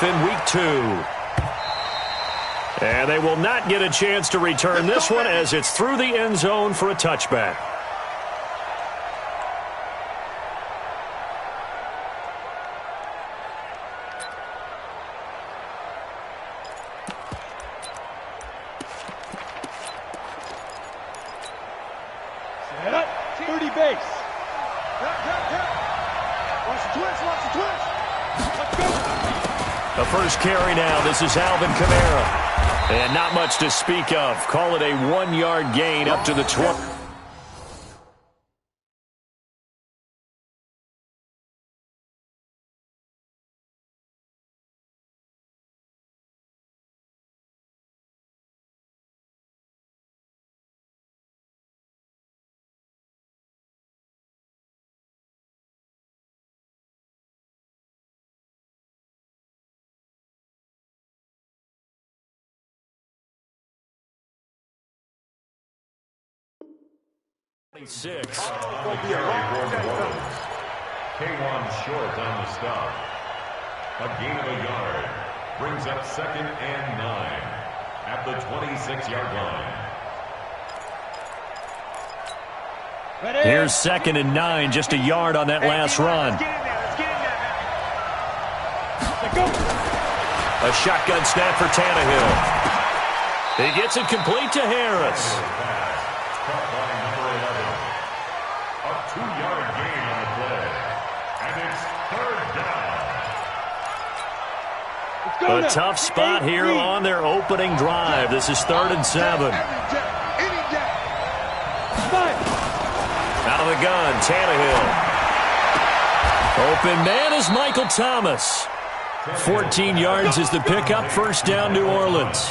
off in week 2. And they will not get a chance to return this one as it's through the end zone for a touchback. Set up, 30 base. Watch the twist, watch the twist. Let's go. The first carry now. This is Alvin Kamara. And not much to speak of. Call it a 1-yard gain up to the 20. Six. K1 short on the stop. A gain of a yard. Brings up 2nd and 9 at the 26-yard line. Here's 2nd and 9, just a yard on that last run. A shotgun snap for Tannehill. He gets it complete to Harris. A 2-yard gain on the play. And it's 3rd down. A tough spot here on their opening drive. This is 3rd and 7. Out of the gun, Tannehill. Open man is Michael Thomas. 14 yards is the pickup. 1st down, New Orleans.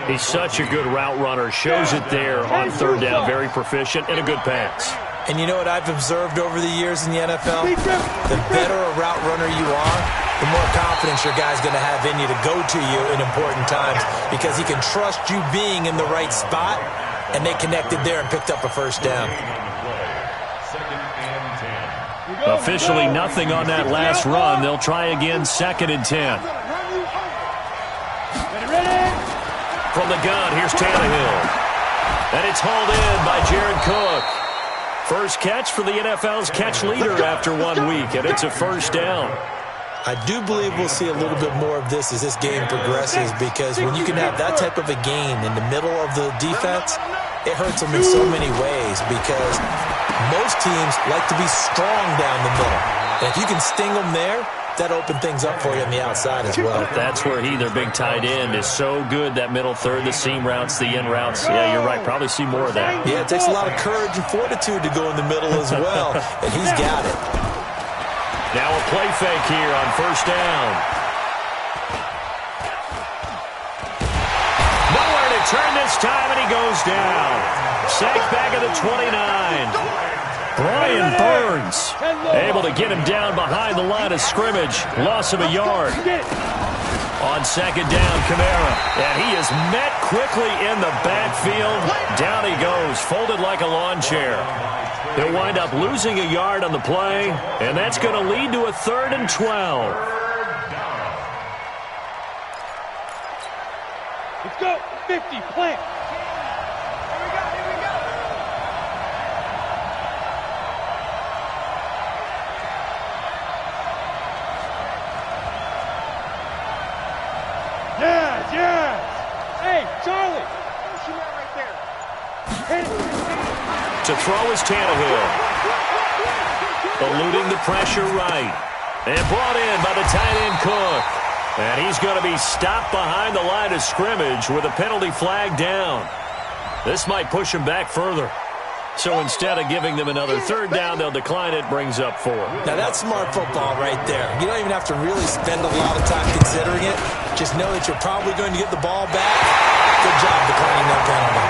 He's such a good route runner. Shows it there on 3rd down. Very proficient and a good pass. And you know what I've observed over the years in the NFL? The better a route runner you are, the more confidence your guy's going to have in you to go to you in important times because he can trust you being in the right spot, and they connected there and picked up a 1st down. Officially nothing on that last run. They'll try again, 2nd and 10. From the gun, here's Tannehill. And it's hauled in by Jared Cook. First catch for the NFL's catch leader after 1 week, and it's a 1st down. I do believe we'll see a little bit more of this as this game progresses because when you can have that type of a gain in the middle of the defense, it hurts them in so many ways because most teams like to be strong down the middle. And if you can sting them there, that opened things up for you on the outside as well. That's where their big tight end, is so good, that middle third, the seam routes, the in routes. Yeah, you're right. Probably see more of that. Yeah, it takes a lot of courage and fortitude to go in the middle as well, and he's got it. Now a play fake here on 1st down. Nowhere to turn this time, and he goes down. Sacked back at the 29. Brian Burns able to get him down behind the line of scrimmage. Loss of a yard. On 2nd down, Kamara. And he is met quickly in the backfield. Down he goes, folded like a lawn chair. He'll wind up losing a yard on the play, and that's going to lead to a 3rd and 12. Let's go. 50, plant. Yes! Hey, Charlie! Shoot that right there. To throw is Tannehill. Eluding the pressure right. And brought in by the tight end Cook. And he's going to be stopped behind the line of scrimmage with a penalty flag down. This might push him back further. So instead of giving them another 3rd down, they'll decline it, brings up 4. Now that's smart football right there. You don't even have to really spend a lot of time considering it. Just know that you're probably going to get the ball back. Good job declining that penalty.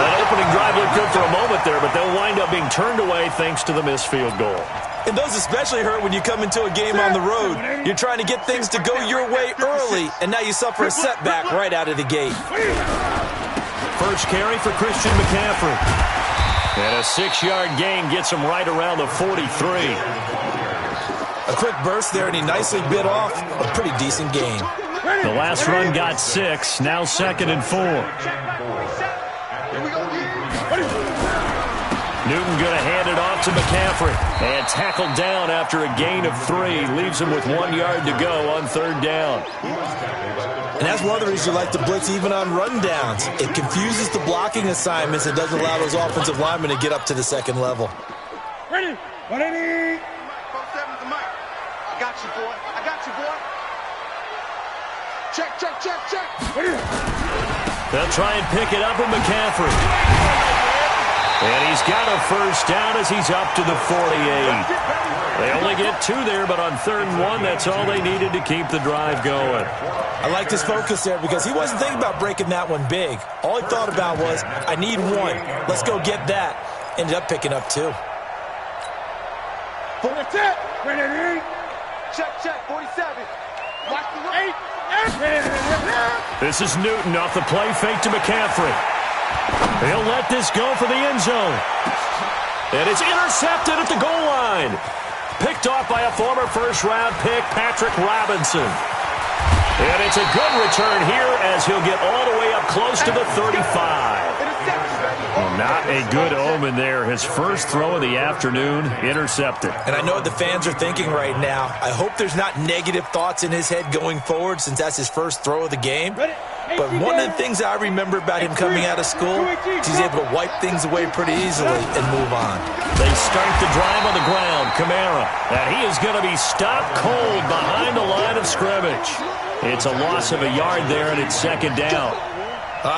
That opening drive looked good for a moment there, but they'll wind up being turned away thanks to the missed field goal. And those especially hurt when you come into a game on the road. You're trying to get things to go your way early, and now you suffer a setback right out of the gate. First carry for Christian McCaffrey. And a 6-yard gain gets him right around the 43. A quick burst there, and he nicely bit off a pretty decent gain. The last run got 6, now 2nd and 4. Newton going to hand it off to McCaffrey. And tackled down after a gain of 3. Leaves him with 1 yard to go on 3rd down. And that's one of the reasons you like to blitz even on rundowns. It confuses the blocking assignments and doesn't allow those offensive linemen to get up to the second level. Ready? 180. 4-7's the mic. I got you, boy. I got you, boy. Check, check, check, check. They'll try and pick it up with McCaffrey. And he's got a first down as he's up to the 48. They only get 2 there, but on 3rd and 1, that's all they needed to keep the drive going. I liked his focus there because he wasn't thinking about breaking that one big. All he thought about was, I need 1. Let's go get that. Ended up picking up 2. That's it. Ready? Check, check, 47. Watch the 8. This is Newton off the play fake to McCaffrey. He'll let this go for the end zone. And it's intercepted at the goal line. Picked off by a former first-round pick, Patrick Robinson. And it's a good return here as he'll get all the way up close to the 35. Well, not a good omen there. His first throw of the afternoon, intercepted. And I know what the fans are thinking right now. I hope there's not negative thoughts in his head going forward since that's his first throw of the game. But one of the things I remember about him coming out of school is he's able to wipe things away pretty easily and move on. They start the drive on the ground. Kamara. And he is going to be stopped cold behind the line of scrimmage. It's a loss of a yard there, and it's 2nd down.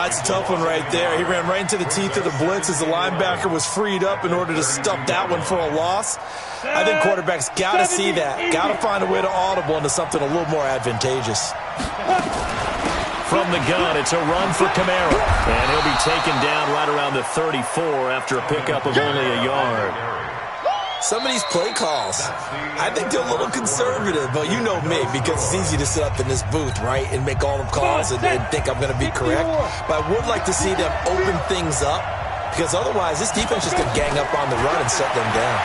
It's a tough one right there. He ran right into the teeth of the blitz as the linebacker was freed up in order to stuff that one for a loss. I think quarterbacks got to see that. Got to find a way to audible into something a little more advantageous. From the gun, it's a run for Kamara. And he'll be taken down right around the 34 after a pickup of only a yard. Some of these play calls, I think they're a little conservative, but you know me, because it's easy to sit up in this booth, right, and make all the calls and think I'm going to be correct. But I would like to see them open things up, because otherwise this defense is going to gang up on the run and shut them down.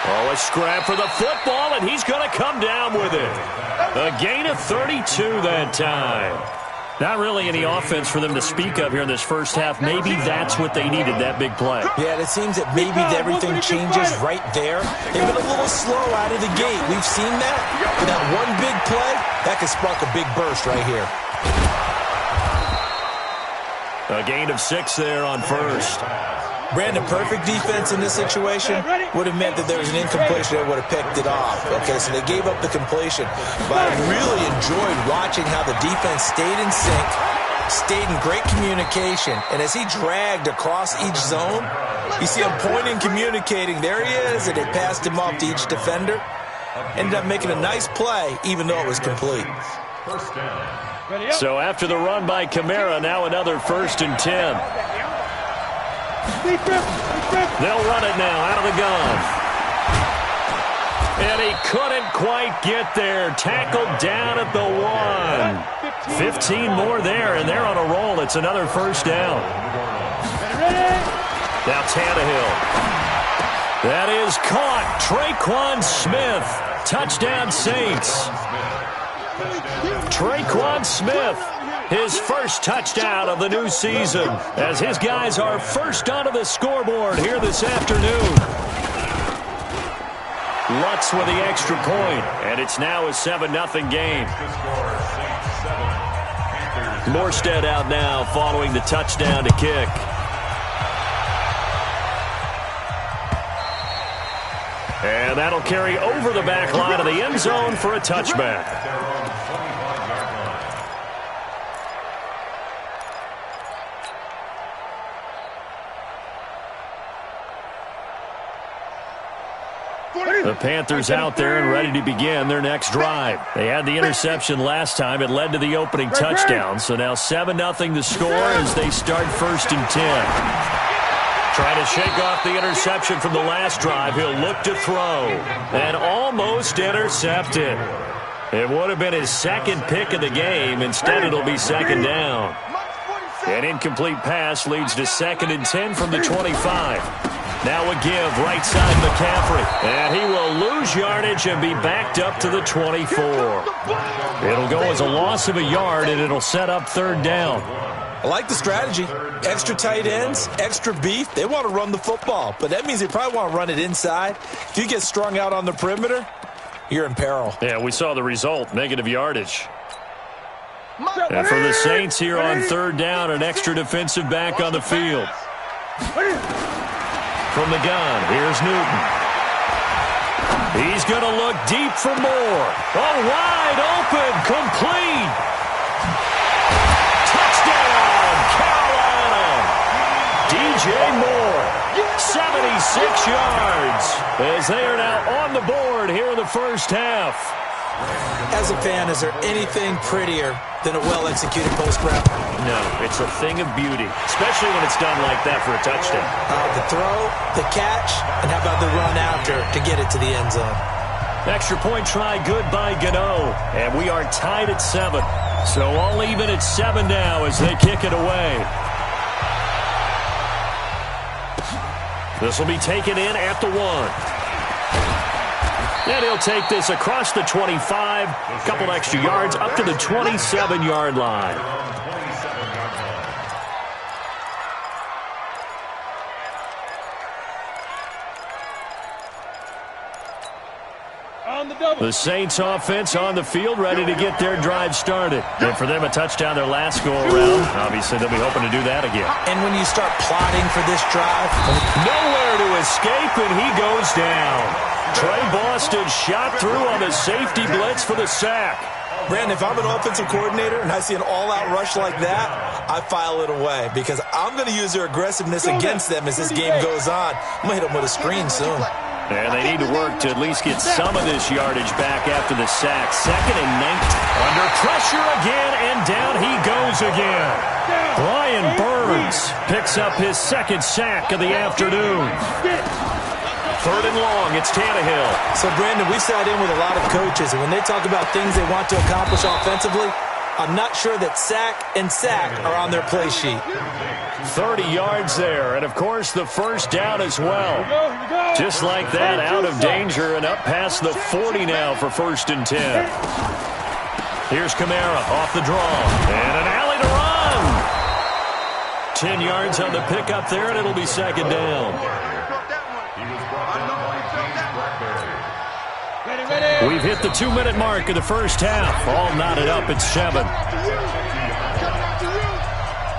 Oh, a scrap for the football, and he's going to come down with it. A gain of 32 that time. Not really any offense for them to speak of here in this first half. Maybe that's what they needed, that big play. Yeah, it seems that maybe everything changes right there. They've been a little slow out of the gate. We've seen that. But that one big play, that could spark a big burst right here. A gain of 6 there on 1st. Brandon, perfect defense in this situation would have meant that there was an incompletion that would have picked it off. Okay, so they gave up the completion. But I really enjoyed watching how the defense stayed in sync, stayed in great communication. And as he dragged across each zone, you see him pointing, communicating. There he is, and it passed him off to each defender. Ended up making a nice play, even though it was complete. So after the run by Kamara, now another 1st and 10. They'll run it now out of the gun. And he couldn't quite get there. Tackled down at the 1. 15 more there, and they're on a roll. It's another 1st down. Now Tannehill. That is caught. Traquan Smith. Touchdown Saints. Traquan Smith. His first touchdown of the new season as his guys are first onto the scoreboard here this afternoon. Lutz with the extra point, and it's now a 7-0 game. Morstead out now following the touchdown to kick. And that'll carry over the back line of the end zone for a touchback. The Panthers out there and ready to begin their next drive. They had the interception last time. It led to the opening touchdown. So now 7-0 the score as they start 1st and 10. Trying to shake off the interception from the last drive. He'll look to throw. And almost intercepted. It would have been his 2nd pick of the game. Instead, it'll be 2nd down. An incomplete pass leads to 2nd and 10 from the 25. Now a give, right side McCaffrey. And he will lose yardage and be backed up to the 24. It'll go as a loss of a yard, and it'll set up third down. I like the strategy. Extra tight ends, extra beef. They want to run the football, but that means they probably want to run it inside. If you get strung out on the perimeter, you're in peril. Yeah, we saw the result, negative yardage. And for the Saints here on third down, an extra defensive back on the field. From the gun, here's Newton. He's going to look deep for more. Oh, wide open, complete. Touchdown, Carolina. DJ Moore, 76 yards, as they are now on the board here in the first half. As a fan, is there anything prettier than a well-executed post route? No, it's a thing of beauty, especially when it's done like that for a touchdown. The throw, the catch, and how about the run after to get it to the end zone? Extra point try good by Gano, and we are tied at 7. So all even at 7 now as they kick it away. This will be taken in at the 1. And he'll take this across the 25, a couple extra yards, up to the 27-yard line. The Saints offense on the field, ready to get their drive started. And for them, a touchdown their last go-around. Obviously, they'll be hoping to do that again. And when you start plotting for this drive, nowhere to escape, and he goes down. Trey Boston shot through on the safety blitz for the sack. Brandon, if I'm an offensive coordinator and I see an all-out rush like that, I file it away because I'm going to use their aggressiveness against them as this game goes on. I'm going to hit them with a screen soon. And they need to work to at least get some of this yardage back after the sack. 2nd and 19. Under pressure again, and down he goes again. Brian Burns picks up his 2nd sack of the afternoon. 3rd and long, it's Tannehill. So, Brandon, we sat in with a lot of coaches, and when they talk about things they want to accomplish offensively, I'm not sure that sack and sack are on their play sheet. 30 yards there, and, of course, the first down as well. Just like that, out of danger and up past the 40 now for 1st and 10. Here's Kamara off the draw, and an alley to run. 10 yards on the pickup there, and it'll be 2nd down. We've hit the 2-minute mark of the first half. All knotted up at 7.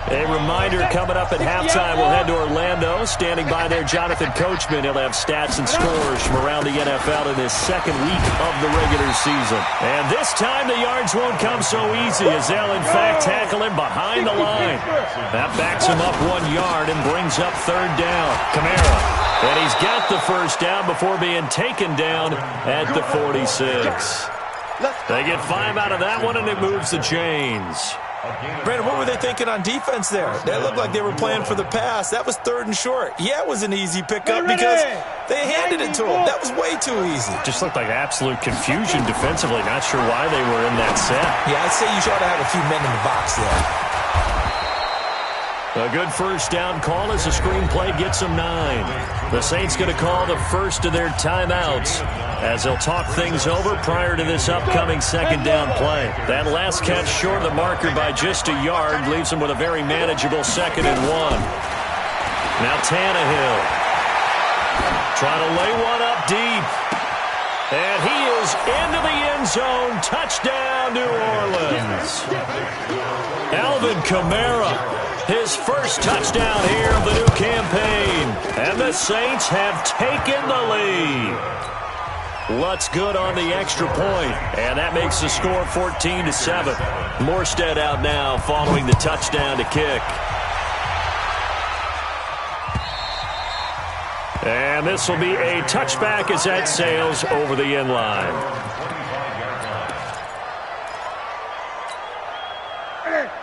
A reminder coming up at halftime, we'll head to Orlando. Standing by there, Jonathan Coachman. He'll have stats and scores from around the NFL in his 2nd week of the regular season. And this time the yards won't come so easy as they'll in fact tackle him behind the line. That backs him up 1 yard and brings up 3rd down. Kamara. And he's got the first down before being taken down at the 46. They get 5 out of that one, and it moves the chains. Brandon, what were they thinking on defense there? They looked like they were playing for the pass. That was 3rd and short. Yeah, it was an easy pickup because they handed it to him. That was way too easy. Just looked like absolute confusion defensively. Not sure why they were in that set. Yeah, I'd say you should have a few men in the box there. A good first down call as the screen play gets them 9. The Saints going to call the first of their timeouts as they'll talk things over prior to this upcoming 2nd down play. That last catch short of the marker by just a yard leaves them with a very manageable 2nd and 1. Now Tannehill trying to lay one up deep. And he is into the end zone. Touchdown, New Orleans. Alvin Kamara. His first touchdown here of the new campaign. And the Saints have taken the lead. Lutz good on the extra point. And that makes the score 14-7. Morstead out now following the touchdown to kick. And this will be a touchback as that sails over the end line.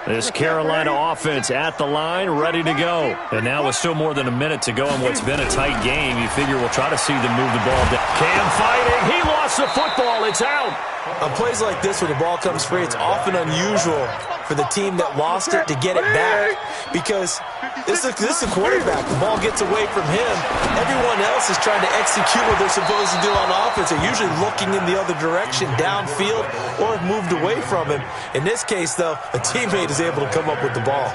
This Carolina offense at the line, ready to go. And now with still more than a minute to go in what's been a tight game, you figure we'll try to see them move the ball down. Cam fighting. He lost the football. It's out. On plays like this where the ball comes free, it's often unusual for the team that lost it to get it back. Because this is a quarterback. The ball gets away from him. Everyone else is trying to execute what they're supposed to do on offense. They're usually looking in the other direction, downfield, or have moved away from him. In this case, though, a teammate is able to come up with the ball.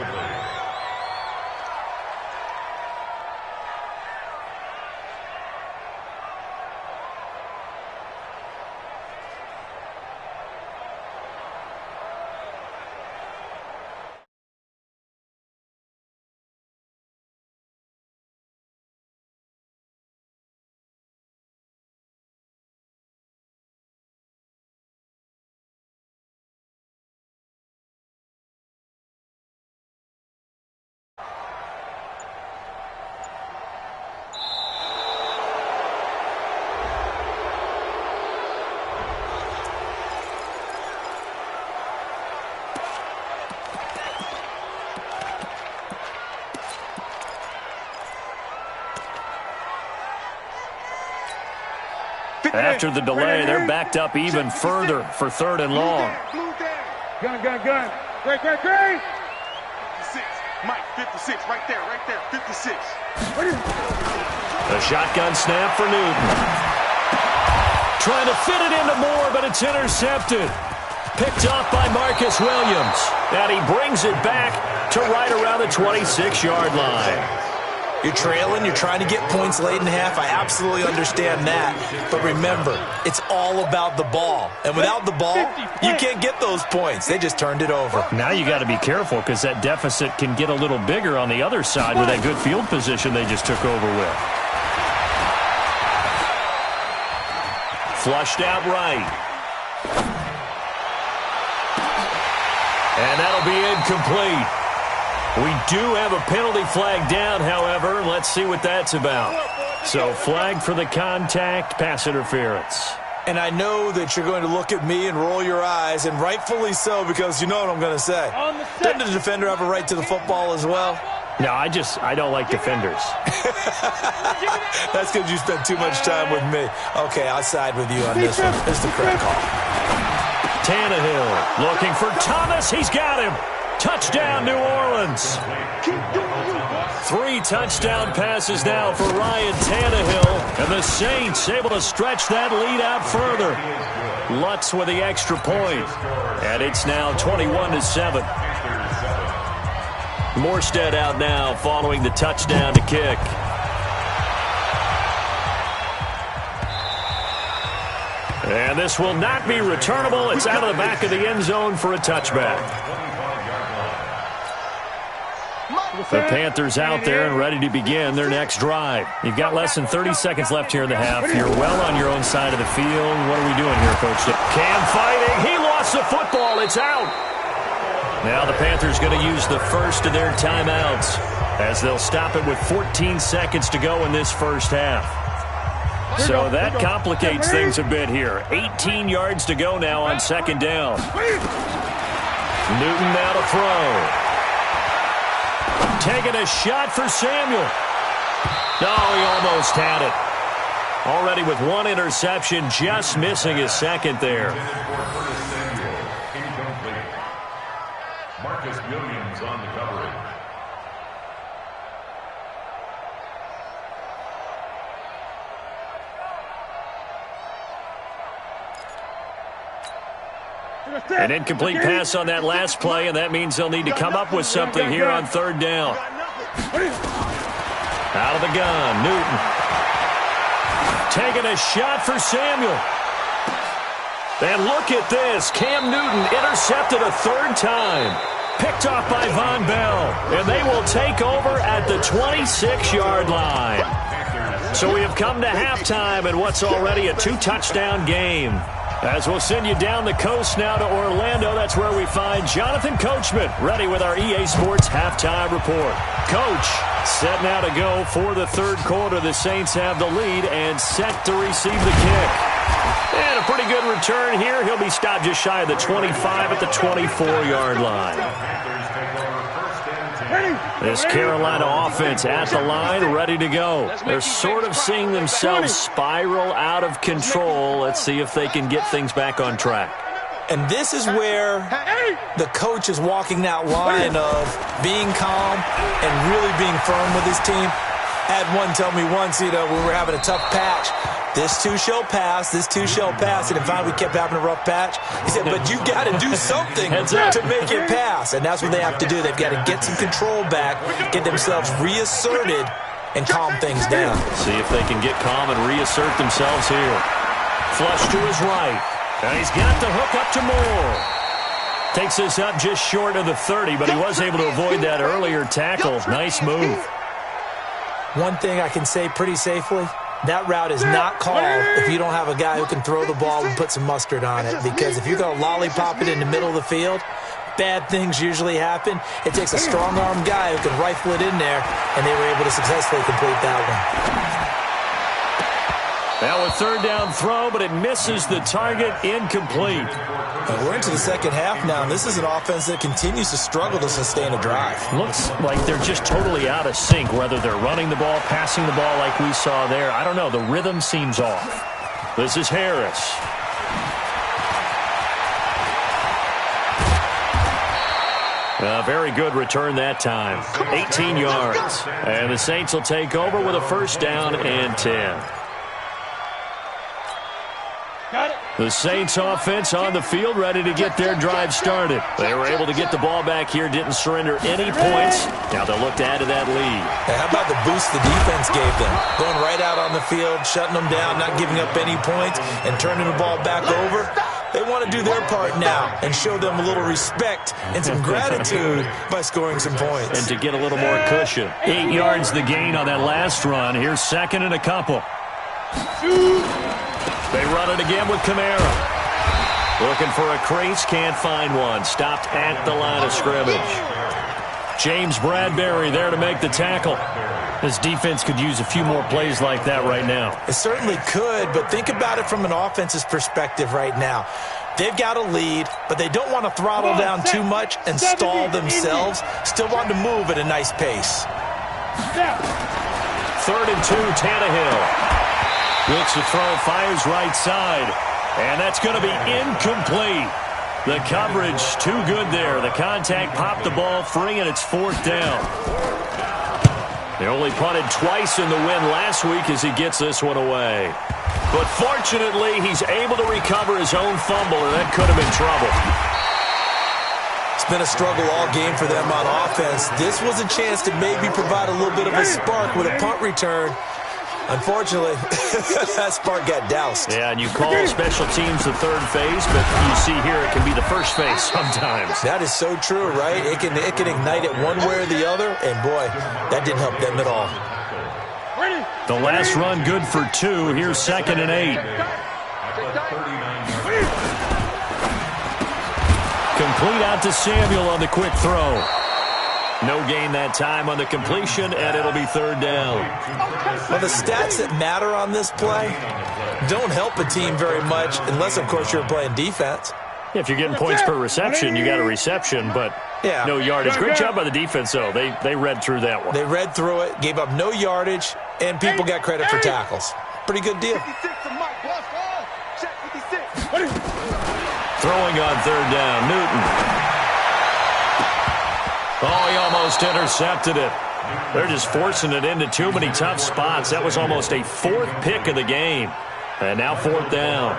After the delay, they're backed up even further for 3rd and long. Gun. Great. 56. Mike, 56. Right there. 56. A shotgun snap for Newton. Trying to fit it into Moore, but it's intercepted. Picked off by Marcus Williams. And he brings it back to right around the 26-yard line. You're trailing, you're trying to get points late in half. I absolutely understand that. But remember, it's all about the ball. And without the ball, you can't get those points. They just turned it over. Now you got to be careful because that deficit can get a little bigger on the other side with that good field position they just took over with. Flushed out right. And that'll be incomplete. We do have a penalty flag down, however. Let's see what that's about. So flag for the contact, pass interference. And I know that you're going to look at me and roll your eyes, and rightfully so, because you know what I'm going to say. Doesn't the defender have a right to the football as well? No, I don't like defenders. That's because you spent too much time with me. Okay, I'll side with you on this one. It's the correct call. Tannehill looking for Thomas. He's got him. Touchdown, New Orleans. 3 touchdown passes now for Ryan Tannehill. And the Saints able to stretch that lead out further. Lutz with the extra point. And it's now 21-7. Morstead out now following the touchdown to kick. And this will not be returnable. It's out of the back of the end zone for a touchback. The Panthers out there and ready to begin their next drive. You've got less than 30 seconds left here in the half. You're well on your own side of the field. What are we doing here, Coach? Cam fighting. He lost the football. It's out. Now the Panthers going to use the first of their timeouts as they'll stop it with 14 seconds to go in this first half. So that complicates things a bit here. 18 yards to go now on 2nd down. Newton now to throw. Taking a shot for Samuel. Oh, he almost had it. Already with 1 interception, just missing his 2nd there. Incomplete. Marcus Williams on the coverage. An incomplete pass on that last play, and that means they'll need to come up with something here on 3rd down. Out of the gun, Newton. Taking a shot for Samuel. And look at this. Cam Newton intercepted a 3rd time. Picked off by Von Bell. And they will take over at the 26-yard line. So we have come to halftime in what's already a 2-touchdown game. As we'll send you down the coast now to Orlando, that's where we find Jonathan Coachman, ready with our EA Sports halftime report. Coach, set now to go for the 3rd quarter. The Saints have the lead and set to receive the kick. And a pretty good return here. He'll be stopped just shy of the 25 at the 24-yard line. This Carolina offense at the line, ready to go. They're sort of seeing themselves spiral out of control. Let's see if they can get things back on track. And this is where the coach is walking that line of being calm and really being firm with his team. I had one tell me once, when we were having a tough patch, this too shall pass, this too shall pass. And finally we kept having a rough patch. He said, but you got to do something to make it pass. And that's what they have to do. They've got to get some control back, get themselves reasserted, and calm things down. See if they can get calm and reassert themselves here. Flush to his right. And he's got the hook up to Moore. Takes this up just short of the 30, but he was able to avoid that earlier tackle. Nice move. One thing I can say pretty safely, that route is not called if you don't have a guy who can throw the ball and put some mustard on it. Because if you're going to lollipop it in the middle of the field, bad things usually happen. It takes a strong-arm guy who can rifle it in there, and they were able to successfully complete that one. Now a third down throw, but it misses the target, incomplete. We're into the second half now, and this is an offense that continues to struggle to sustain a drive. Looks like they're just totally out of sync, whether they're running the ball, passing the ball like we saw there. I don't know. The rhythm seems off. This is Harris. A very good return that time. 18 yards. And the Saints will take over with a first down and 10. The Saints offense on the field, ready to get their drive started. They were able to get the ball back here, didn't surrender any points. Now they'll look to add to that lead. Hey, how about the boost the defense gave them? Going right out on the field, shutting them down, not giving up any points, and turning the ball back over. They want to do their part now and show them a little respect and some gratitude by scoring some points. And to get a little more cushion. 8 yards the gain on that last run. Here's second and a couple. They run it again with Kamara. Looking for a crease, can't find one. Stopped at the line of scrimmage. James Bradbury there to make the tackle. This defense could use a few more plays like that right now. It certainly could, but think about it from an offense's perspective right now. They've got a lead, but they don't want to throttle down too much and stall themselves. Still want to move at a nice pace. 3rd and 2, Tannehill. Looks to throw, fires right side. And that's going to be incomplete. The coverage too good there. The contact popped the ball free, and it's 4th down. They only punted twice in the win last week as he gets this one away. But fortunately, he's able to recover his own fumble, and that could have been trouble. It's been a struggle all game for them on offense. This was a chance to maybe provide a little bit of a spark with a punt return. Unfortunately, that spark got doused. Yeah, and you call special teams the third phase, but you see here it can be the first phase sometimes. That is so true, right? It can ignite it one way or the other, and boy, that didn't help them at all. The last run good for 2. Here's 2nd and 8. Complete out to Samuel on the quick throw. No gain that time on the completion, and it'll be 3rd down. Well, the stats that matter on this play don't help a team very much unless, of course, you're playing defense. If you're getting points per reception, you got a reception, but no yardage. Great job by the defense, though. They read through that one. They read through it, gave up no yardage, and people got credit for tackles. Pretty good deal. Throwing on 3rd down, Newton. Oh, he almost intercepted it. They're just forcing it into too many tough spots. That was almost a 4th pick of the game. And now 4th down.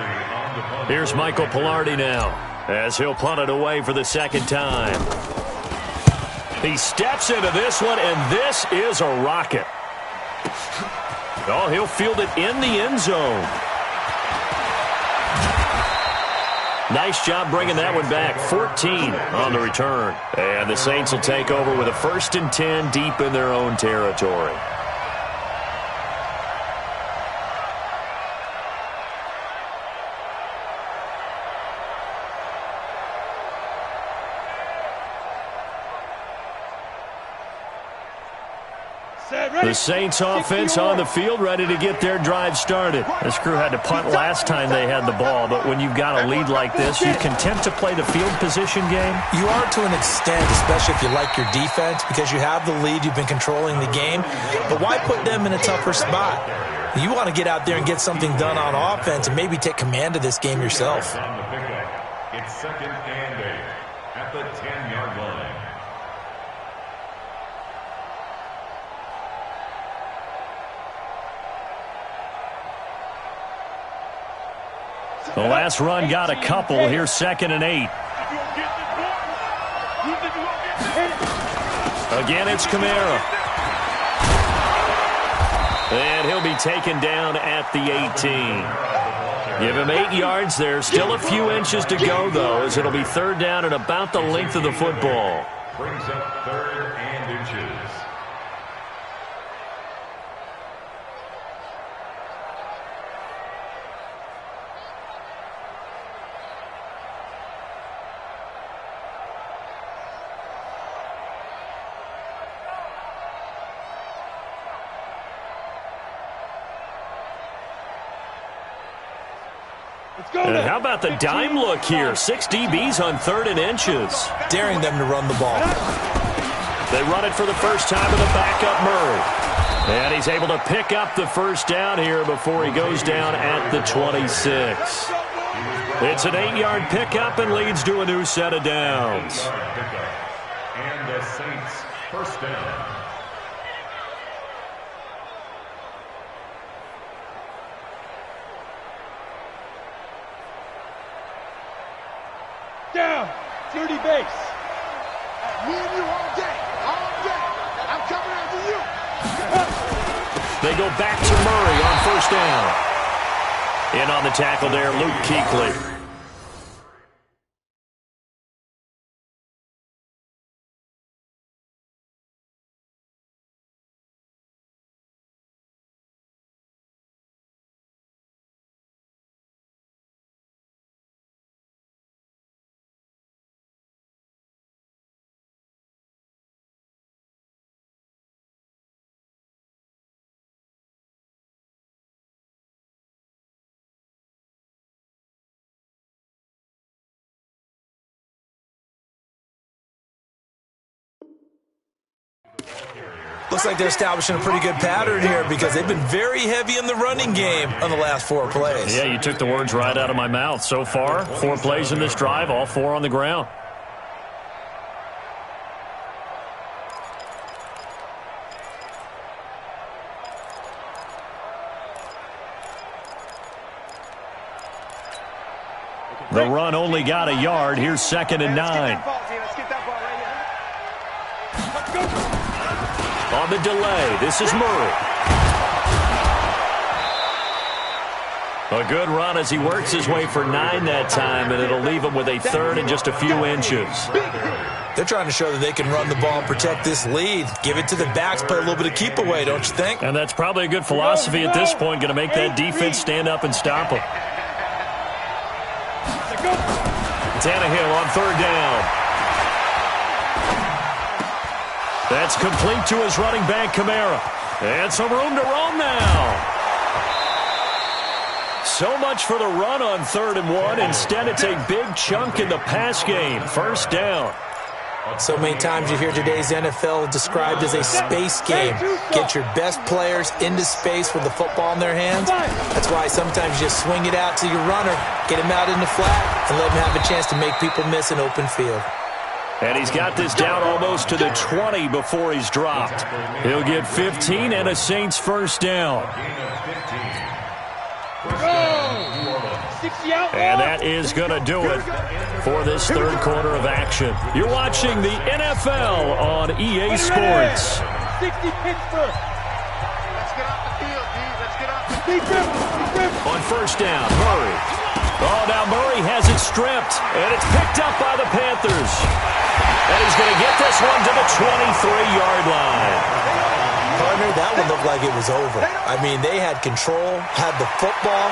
Here's Michael Pilardi now as he'll punt it away for the 2nd time. He steps into this one, and this is a rocket. Oh, he'll field it in the end zone. Nice job bringing that one back. 14 on the return. And the Saints will take over with a 1st and 10 deep in their own territory. The Saints offense on the field, ready to get their drive started. This crew had to punt last time they had the ball, but when you've got a lead like this, you content to play the field position game? You are to an extent, especially if you like your defense, because you have the lead, you've been controlling the game. But why put them in a tougher spot? You want to get out there and get something done on offense and maybe take command of this game yourself. It's 2nd and 8 at the 10-yard line. The last run got a couple. Here's 2nd and 8. Again, it's Kamara. And he'll be taken down at the 18. Give him 8 yards there. Still a few inches to go, though, as it'll be 3rd down and about the length of the football. Brings up 3rd and inches. And how about the dime look here? 6 DBs on 3rd and inches. Daring them to run the ball. They run it for the first time with a backup Murray. And he's able to pick up the 1st down here before he goes down at the 26. It's an 8-yard pickup and leads to a new set of downs. And the Saints 1st down. Down, dirty base. Me and you all day, I'm coming after you. They go back to Murray on 1st down. In on the tackle there, Luke Kuechly. Looks like they're establishing a pretty good pattern here because they've been very heavy in the running game on the last 4 plays. Yeah, you took the words right out of my mouth. So far, 4 plays in this drive, all 4 on the ground. The run only got a yard. Here's 2nd and 9. On the delay, this is Murray. A good run as he works his way for 9 that time, and it'll leave him with a 3rd and just a few inches. They're trying to show that they can run the ball and protect this lead. Give it to the backs, play a little bit of keep away, don't you think? And that's probably a good philosophy at this point, going to make that defense stand up and stop him. Tannehill on 3rd down. That's complete to his running back, Kamara. And some room to roam now. So much for the run on 3rd and 1. Instead, it's a big chunk in the pass game. 1st down. So many times you hear today's NFL described as a space game. Get your best players into space with the football in their hands. That's why sometimes you just swing it out to your runner, get him out in the flat, and let him have a chance to make people miss an open field. And he's got this down almost to the 20 before he's dropped. He'll get 15 and a Saints 1st down. And that is going to do it for this 3rd quarter of action. You're watching the NFL on EA Sports. 60 Pittsburgh. Let's get off the field, D. Let's get off the field. On 1st down, Murray. Oh, now Murray has it stripped, and it's picked up by the Panthers. And he's going to get this one to the 23-yard line. Partner, that one looked like it was over. I mean, they had control, had the football,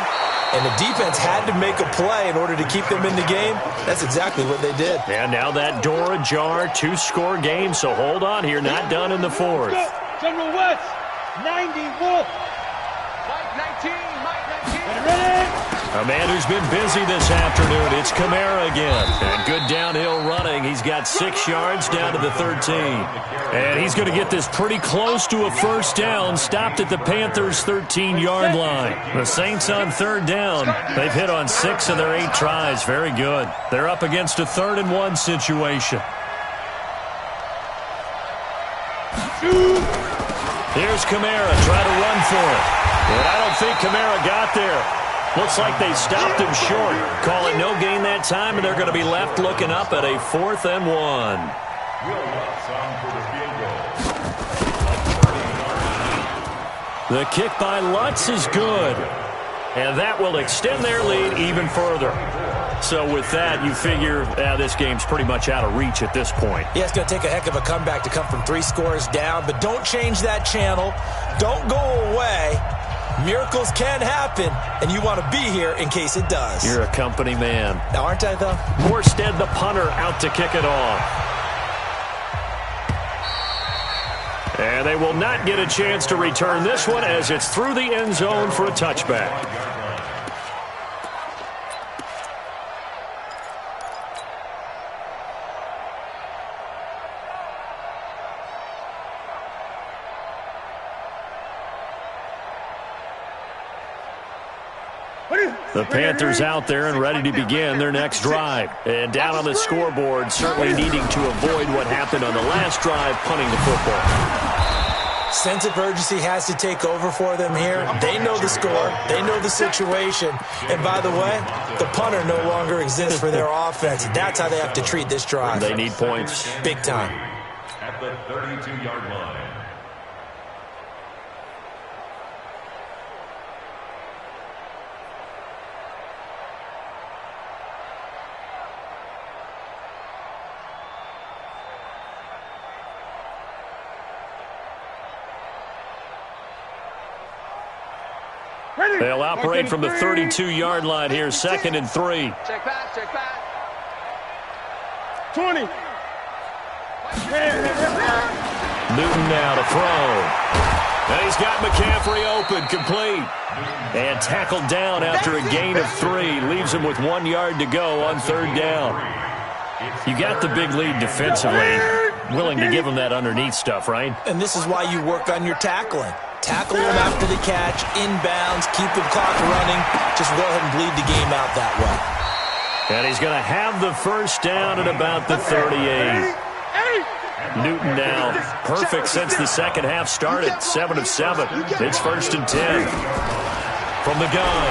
and the defense had to make a play in order to keep them in the game. That's exactly what they did. And now that door ajar, 2-score game, so hold on here, not done in the 4th. General West, 90 Wolf. Mike 19, Mike 19. Ready? A A man who's been busy this afternoon, it's Kamara again. And good downhill running. He's got 6 yards down to the 13. And he's going to get this pretty close to a first down, stopped at the Panthers' 13-yard line. The Saints on third down. They've hit on 6 of their 8 tries. Very good. They're up against a 3rd-and-1 situation. Here's Kamara trying to run for it. And I don't think Kamara got there. Looks like they stopped him short. Call it no gain that time, and they're going to be left looking up at a 4th and 1. The kick by Lutz is good. And that will extend their lead even further. So with that, you figure this game's pretty much out of reach at this point. Yeah, it's going to take a heck of a comeback to come from 3 scores down, but don't change that channel. Don't go away. Miracles can happen, and you want to be here in case it does. You're a company man. Now, aren't I, though? Morstead, the punter, out to kick it off. And they will not get a chance to return this one as it's through the end zone for a touchback. The Panthers out there and ready to begin their next drive. And down on the scoreboard, certainly needing to avoid what happened on the last drive, punting the football. Sense of urgency has to take over for them here. They know the score. They know the situation. And by the way, the punter no longer exists for their offense. That's how they have to treat this drive. They need points. Big time. At the 32-yard line. They'll operate from the 32-yard line here, 2nd and 3. Check pass, check pass. 20. Newton now to throw. And he's got McCaffrey open, complete. And tackled down after a gain of 3. Leaves him with 1 yard to go on 3rd down. You got the big lead defensively. Willing to give him that underneath stuff, right? And this is why you work on your tackling. Tackle him after the catch, inbounds, keep the clock running. Just go ahead and bleed the game out that way. And he's going to have the first down at about the 38. Newton now perfect since the second half started. 7 of 7. It's 1st and 10. From the gun,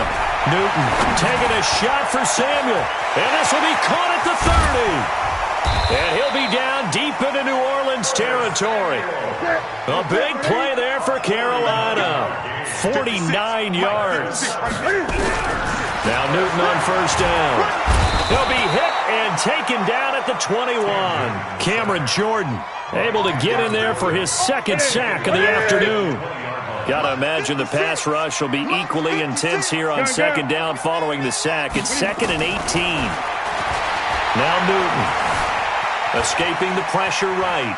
Newton taking a shot for Samuel. And this will be caught at the 30. And he'll be down deep into New Orleans territory. A big play there for Carolina. 49 yards. Now Newton on first down. He'll be hit and taken down at the 21. Cameron Jordan able to get in there for his 2nd sack of the afternoon. Got to imagine the pass rush will be equally intense here on 2nd down following the sack. It's 2nd and 18. Now Newton. Escaping the pressure right.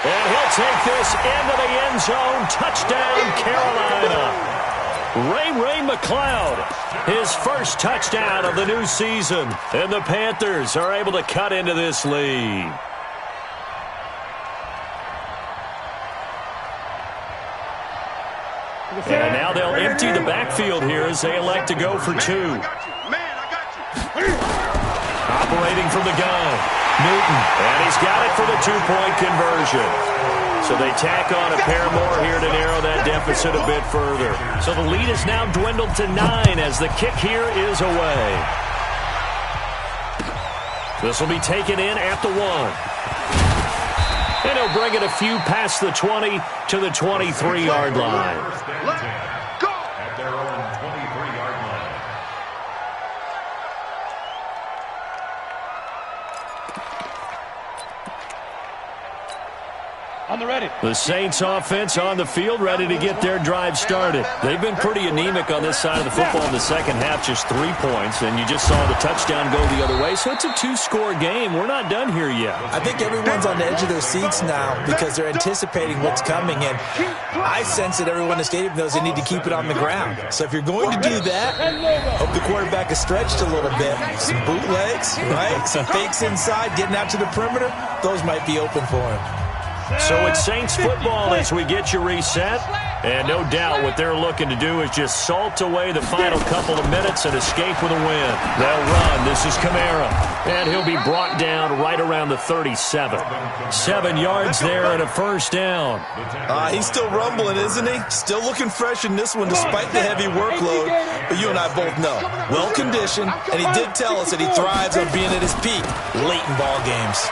And he'll take this into the end zone. Touchdown, Carolina. Ray McLeod, his first touchdown of the new season. And the Panthers are able to cut into this lead. And now they'll empty the backfield here as they elect to go for 2. Operating from the gun, Newton, and he's got it for the 2-point conversion. So they tack on a pair more here to narrow that deficit a bit further. So the lead is now dwindled to 9 as the kick here is away. This will be taken in at the 1. And he'll bring it a few past the 20 to the 23-yard line. Go! At their own 23-yard line. On the ready. The Saints offense on the field, ready to get their drive started. They've been pretty anemic on this side of the football in the second half, just 3 points, and you just saw the touchdown go the other way. So it's a 2-score game. We're not done here yet. I think everyone's on the edge of their seats now because they're anticipating what's coming, and I sense that everyone in the stadium knows they need to keep it on the ground. So if you're going to do that, hope the quarterback is stretched a little bit. Some bootlegs, right? Some fakes inside, getting out to the perimeter. Those might be open for him. So it's Saints football as we get you reset. And no doubt what they're looking to do is just salt away the final couple of minutes and escape with a win. They'll run. This is Kamara. And he'll be brought down right around the 37. 7 yards there and a first down. He's still rumbling, isn't he? Still looking fresh in this one despite the heavy workload. But you and I both know, well-conditioned, and he did tell us that he thrives on being at his peak late in ball games.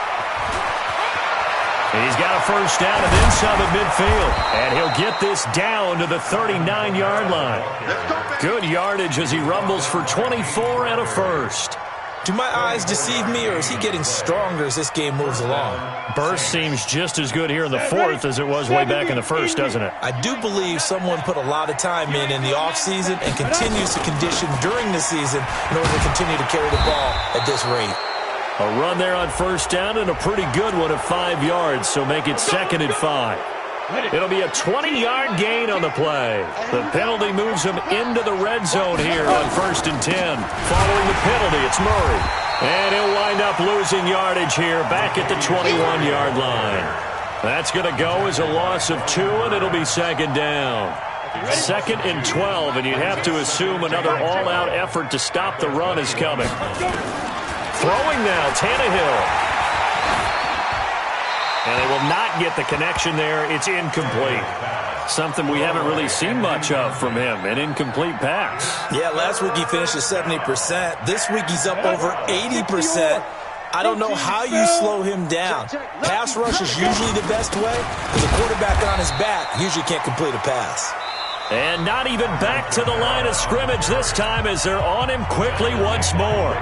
He's got a first down and then some at midfield. And he'll get this down to the 39-yard line. Good yardage as he rumbles for 24 and a first. Do my eyes deceive me, or is he getting stronger as this game moves along? Burst seems just as good here in the fourth as it was way back in the first, doesn't it? I do believe someone put a lot of time in the offseason and continues to condition during the season in order to continue to carry the ball at this rate. A run there on first down and a pretty good one of 5 yards, so make it 2nd and 5. It'll be a 20-yard gain on the play. The penalty moves him into the red zone here on 1st and 10. Following the penalty, it's Murray. And he'll wind up losing yardage here back at the 21-yard line. That's going to go as a loss of 2, and it'll be 2nd down. 2nd and 12, and you have to assume another all-out effort to stop the run is coming. Throwing now, Tannehill. And they will not get the connection there. It's incomplete. Something we haven't really seen much of from him, an incomplete pass. Yeah, last week he finished at 70%. This week he's up over 80%. I don't know how you slow him down. Pass rush is usually the best way because a quarterback on his back usually can't complete a pass. And not even back to the line of scrimmage this time as they're on him quickly once more.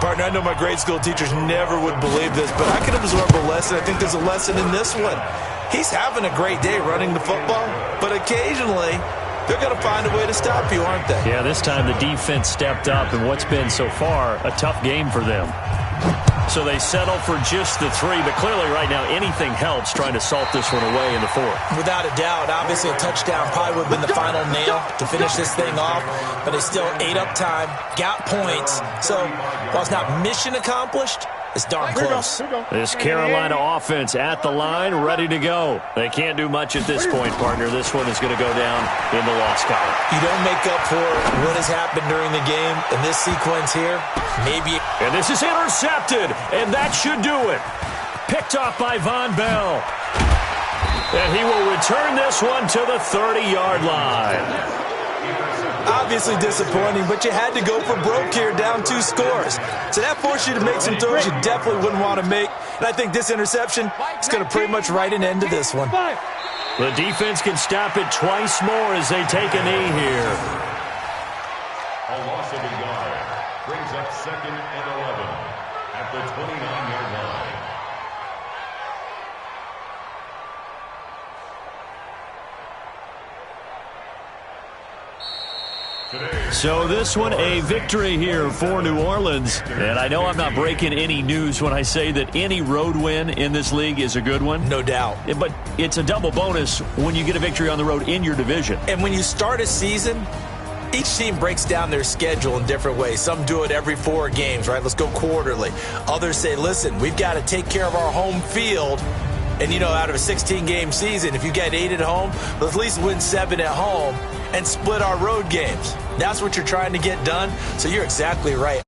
Partner, I know my grade school teachers never would believe this, but I can absorb a lesson. I think there's a lesson in this one. He's having a great day running the football, but occasionally they're going to find a way to stop you, aren't they? Yeah, this time the defense stepped up in what's been so far a tough game for them. So they settle for just the 3, but clearly right now anything helps trying to salt this one away in the 4th. Without a doubt, obviously a touchdown probably would have been the final nail to finish this thing off, but they still ate up time, got points. So while it's not mission accomplished, it's darn close. This Carolina offense at the line, ready to go. They can't do much at this point, partner. This one is going to go down in the loss column. You don't make up for what has happened during the game in this sequence here. Maybe. And this is intercepted, and that should do it. Picked off by Von Bell. And he will return this one to the 30-yard line. Obviously disappointing, but you had to go for broke here, down 2 scores. So that forced you to make some throws you definitely wouldn't want to make. And I think this interception is going to pretty much write an end to this one. The defense can stop it twice more as they take a knee here. A loss of a yard brings up 2nd and 11 at the 29-yard line. So this one, a victory here for New Orleans. And I know I'm not breaking any news when I say that any road win in this league is a good one. No doubt. But it's a double bonus when you get a victory on the road in your division. And when you start a season, each team breaks down their schedule in different ways. Some do it every 4 games, right? Let's go quarterly. Others say, listen, we've got to take care of our home field. And, you know, out of a 16-game season, if you get 8 at home, let's at least win 7 at home and split our road games. That's what you're trying to get done. So you're exactly right.